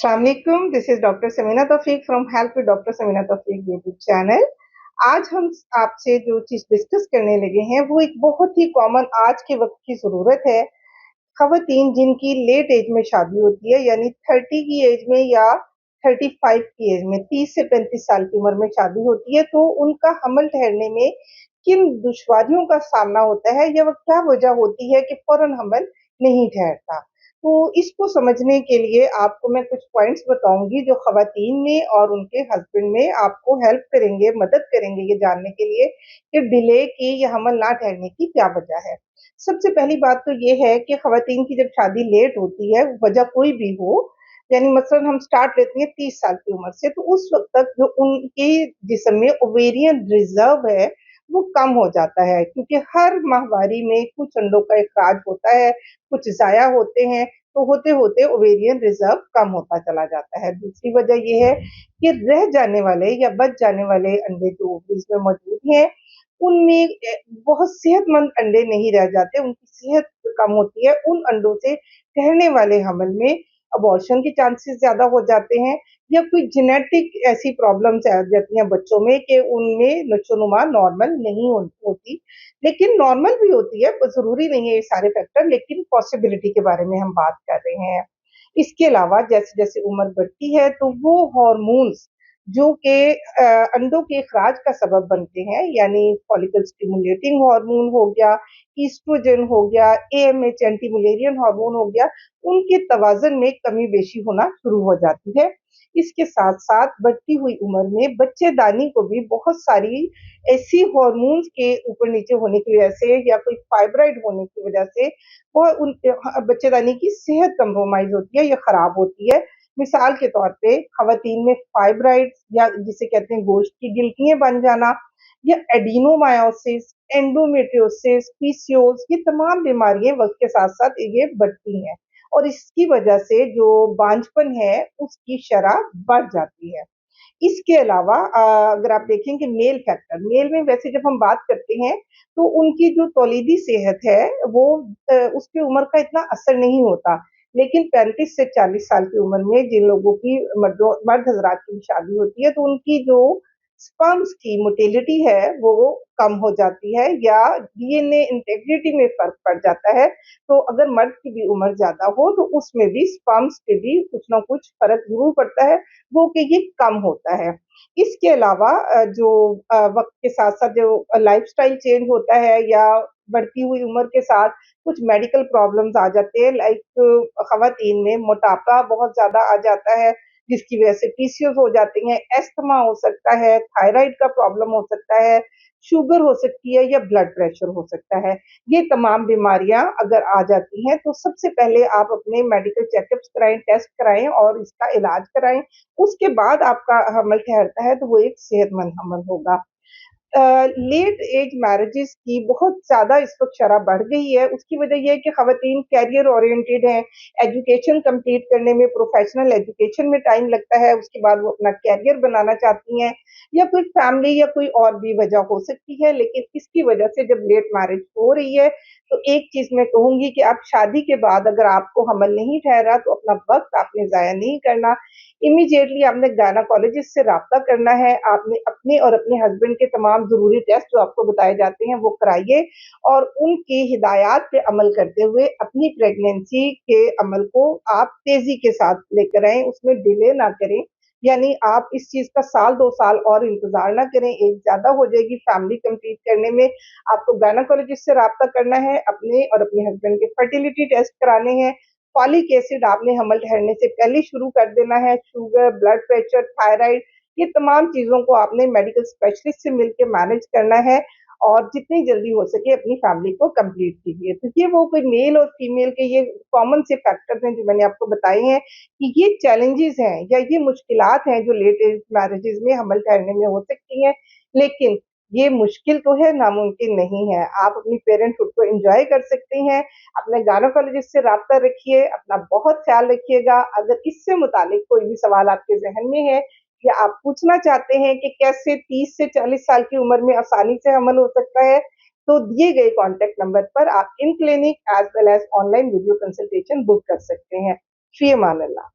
अस्सलामुअलैकुम, this is doctor Samina Taufiq from help with doctor Samina Taufiq YouTube channel. आज हम आपसे जो चीज डिस्कस करने लगे हैं वो एक बहुत ही कॉमन आज के वक्त की जरूरत है। खवातीन जिनकी लेट एज में शादी होती है, यानी 30 की एज में या 35 की एज में, 30 से 35 साल की उम्र में शादी होती है, तो उनका हमल ठहरने में किन दुश्वारियों का सामना होता है या वह क्या वजह होती है कि फौरन हमल नहीं ठहरता। तो इसको समझने के लिए आपको मैं कुछ पॉइंट्स बताऊंगी जो खवातीन में और उनके हस्बैंड में आपको हेल्प करेंगे, मदद करेंगे ये जानने के लिए कि डिले की या हमल ना ठहरने की क्या वजह है। सबसे पहली बात तो ये है कि खवातीन की जब शादी लेट होती है, वजह कोई भी हो, यानी मसलन हम स्टार्ट लेते हैं 30 साल की उम्र से, तो उस वक्त तक जो उनके जिस्म में ओवेरियन रिजर्व है वो कम हो जाता है, क्योंकि हर माहवारी में कुछ अंडों का इखराज होता है, कुछ जाया होते हैं, तो होते होते ओवेरियन रिजर्व कम होता चला जाता है। दूसरी वजह यह है कि रह जाने वाले या बच जाने वाले अंडे जो ओवरीज में मौजूद हैं, उनमें बहुत सेहतमंद अंडे नहीं रह जाते, उनकी सेहत कम होती है। उन अंडों से ठहरने वाले हमल में अबॉर्शन के चांसेस ज्यादा हो जाते हैं, या कोई जेनेटिक ऐसी प्रॉब्लम्स आ जाती हैं बच्चों में कि उनमें नशोनुमा नॉर्मल नहीं होती, लेकिन नॉर्मल भी होती है, जरूरी नहीं है ये सारे फैक्टर, लेकिन पॉसिबिलिटी के बारे में हम बात कर रहे हैं। इसके अलावा जैसे जैसे उम्र बढ़ती है तो वो हार्मोन्स जो कि अंडों के इखराज का सबब बनते हैं, यानी फॉलिकल स्टिमुलेटिंग हार्मोन हो गया, ईस्ट्रोजन हो गया, एएमएच एंटी मलेरियन हार्मोन हो गया, उनके तवाज़ुन में कमी बेशी होना शुरू हो जाती है। इसके साथ साथ बढ़ती हुई उम्र में बच्चेदानी को भी बहुत सारी ऐसी हार्मोन्स के ऊपर नीचे होने की वजह से या कोई फाइब्राइड होने की वजह से वो उन बच्चेदानी की सेहत कंप्रोमाइज होती है या खराब होती है। मिसाल के तौर पे खवातीन में फाइब्राइड या जिसे कहते हैं गोश्त की गिल्टियां बन जाना, या एडिनोमायोसिस, एंडोमेट्रियोसिस, पीसीओएस, ये तमाम बीमारियां वक्त के साथ साथ ये बढ़ती हैं, और इसकी वजह से जो बांझपन है उसकी शरह बढ़ जाती है। इसके अलावा अगर आप देखें कि मेल फैक्टर, मेल में वैसे जब हम बात करते हैं तो उनकी जो तौलीदी सेहत है वो उसकी उम्र का इतना असर नहीं होता, लेकिन 35 से 40 साल की उम्र में जिन लोगों की मर्द हजरात की शादी होती है, तो उनकी जो स्पर्म्स की मोटिलिटी है वो कम हो जाती है, या डीएनए इंटेग्रिटी में फर्क पड़ जाता है। तो अगर मर्द की भी उम्र ज्यादा हो तो उसमें भी स्पर्म्स के भी कुछ ना कुछ फर्क जरूर पड़ता है, वो कि ये कम होता है। इसके अलावा जो वक्त के साथ साथ जो लाइफस्टाइल चेंज होता है, या बढ़ती हुई उम्र के साथ कुछ मेडिकल प्रॉब्लम्स आ जाते हैं, लाइक खवातीन में मोटापा बहुत ज्यादा आ जाता है, जिसकी वजह से पीसीओएस हो जाती हैं, एस्थमा हो सकता है, थायराइड का प्रॉब्लम हो सकता है, शुगर हो सकती है, या ब्लड प्रेशर हो सकता है। ये तमाम बीमारियां अगर आ जाती हैं तो सबसे पहले आप अपने मेडिकल चेकअप्स कराएं, टेस्ट कराएं और इसका इलाज कराएं। उसके बाद आपका हमल ठहरता है तो वो एक सेहतमंद हमल होगा। लेट एज मैरिजेस की बहुत ज्यादा इस वक्त शरह बढ़ गई है। उसकी वजह यह है कि खवातीन कैरियर ओरिएंटेड हैं, एजुकेशन कंप्लीट करने में, प्रोफेशनल एजुकेशन में टाइम लगता है, उसके बाद वो अपना कैरियर बनाना चाहती हैं, या कोई फैमिली या कोई और भी वजह हो सकती है। लेकिन इसकी वजह से जब लेट मैरिज हो रही है तो एक चीज मैं कहूंगी कि आप शादी के बाद अगर आपको हमल नहीं ठहरा तो अपना वक्त आपने जाया नहीं करना, इमीडिएटली आपने गायनोकोलॉजिस्ट से राब्ता करना है, आपने अपने और अपने हस्बैंड के तमाम जरूरी टेस्ट जो आपको बताए जाते हैं वो कराइए, और उनकी हिदायत पे अमल करते हुए अपनी प्रेगनेंसी के अमल को आप तेजी के साथ लेकर आए, उसमें डिले ना करें। यानी आप इस चीज का साल 2 साल और इंतजार ना करें, एज ज्यादा हो जाएगी फैमिली कंप्लीट करने में। आपको गायनोकोलॉजिस्ट से राब्ता करना है, अपने और अपने हस्बैंड के फर्टिलिटी टेस्ट कराने हैं, फॉलिक एसिड आपने हमल ठहरने से पहले शुरू कर देना है, शुगर, ब्लड प्रेशर, थायराइड, ये तमाम चीजों को आपने मेडिकल स्पेशलिस्ट से मिलकर मैनेज करना है, और जितनी जल्दी हो सके अपनी फैमिली को कंप्लीट कीजिए। तो ये वो कोई मेल और फीमेल के ये कॉमन से फैक्टर्स हैं जो मैंने आपको बताए हैं कि ये चैलेंजेस हैं या ये मुश्किलात हैं जो लेट एज मैरिजेस में हमल ठहरने में हो सकती हैं। लेकिन ये मुश्किल तो है, नामुमकिन नहीं है। आप अपनी पेरेंटहुड को एंजॉय कर सकते हैं। अपने गायनोकोलॉजिस्ट से राब्ता रखिए, अपना बहुत ख्याल रखिएगा। अगर इससे मुतालिक कोई भी सवाल आपके जहन में है, या आप पूछना चाहते हैं कि कैसे 30 से 40 साल की उम्र में आसानी से हमल हो सकता है, तो दिए गए कॉन्टेक्ट नंबर पर आप in clinic as well as online video consultation book कर सकते हैं। फी अमान अल्लाह।